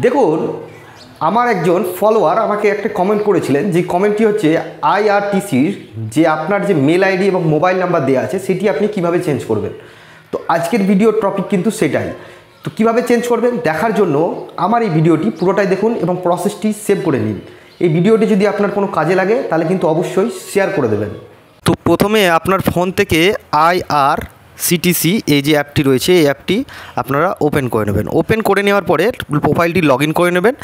দেখুন, আমার একজন ফলোয়ার আমাকে একটা কমেন্ট করেছিলেন, যে কমেন্টটি হচ্ছে আইআরটিসির যে আপনার যে মেল আইডি এবং মোবাইল নাম্বার দেওয়া আছে সেটি আপনি কিভাবে চেঞ্জ করবেন। তো আজকের ভিডিওর টপিক কিন্তু সেটাই। তো কিভাবে চেঞ্জ করবেন দেখার জন্য আমার এই ভিডিওটি পুরোটাই দেখুন এবং প্রসেসটি সেভ করে নিন। এই ভিডিওটি যদি আপনার কোনো কাজে লাগে তাহলে কিন্তু অবশ্যই শেয়ার করে দেবেন। তো প্রথমে আপনার ফোন থেকে আইআরসিটিসি এই যে অ্যাপটি রয়েছে এই অ্যাপটি আপনারা ওপেন করে নেবেন। ওপেন করে নেওয়ার পরে প্রোফাইলটি লগ ইন করে নেবেন।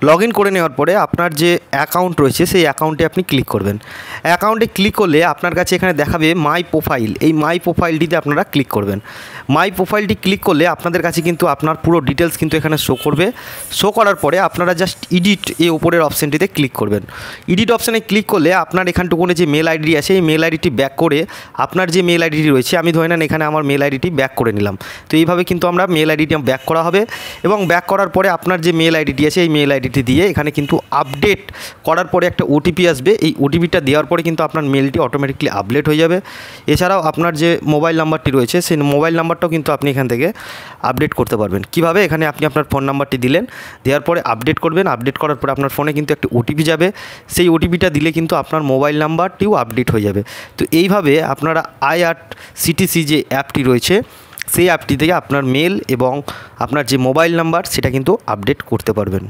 লগ ইন করে নেওয়ার পরে আপনার যে অ্যাকাউন্ট রয়েছে সেই অ্যাকাউন্টে আপনি ক্লিক করবেন। অ্যাকাউন্টে ক্লিক করলে আপনার কাছে এখানে দেখাবে মাই প্রোফাইল। এই মাই প্রোফাইলটিতে আপনারা ক্লিক করবেন। মাই প্রোফাইলটি ক্লিক করলে আপনাদের কাছে কিন্তু আপনার পুরো ডিটেলস কিন্তু এখানে শো করবে। শো করার পরে আপনারা জাস্ট এডিট এই উপরের অপশানটিতে ক্লিক করবেন। এডিট অপশানে ক্লিক করলে আপনার এখানটুকুনে যে মেল আইডি আছে এই মেল আইডিটি ব্যাক করে আপনার যে মেল আইডিটি রয়েছে, আমি ধরে নেন এখানে আমার মেল আইডিটি ব্যাক করে নিলাম। তো এইভাবে কিন্তু আমরা মেল আইডিটি ব্যাক করা হবে এবং ব্যাক করার পরে আপনার যে মেল আইডিটি আছে এই মেল আইডিটি দিয়ে এখানে কিন্তু আপডেট করার পরে একটা ওটিপি আসবে। এই ওটিপিটা দেওয়ার পরে কিন্তু আপনার মেলটি অটোমেটিকলি আপডেট হয়ে যাবে। এছাড়াও আপনার যে মোবাইল নাম্বারটি রয়েছে সেই মোবাইল নাম্বারটাও কিন্তু আপনি এখান থেকে আপডেট করতে পারবেন। কিভাবে? এখানে আপনি আপনার ফোন নাম্বারটি দিলেন, দেওয়ার পরে আপডেট করবেন। আপডেট করার পরে আপনার ফোনে কিন্তু একটা ওটিপি যাবে। সেই ওটিপিটা দিলে কিন্তু আপনার মোবাইল নাম্বারটিও আপডেট হয়ে যাবে। তো এইভাবে আপনারা আইআরসিটিসি যে অ্যাপটি রয়েছে সেই অ্যাপটি থেকে আপনার মেল এবং আপনার যে মোবাইল নাম্বার সেটা কিন্তু আপডেট করতে পারবেন।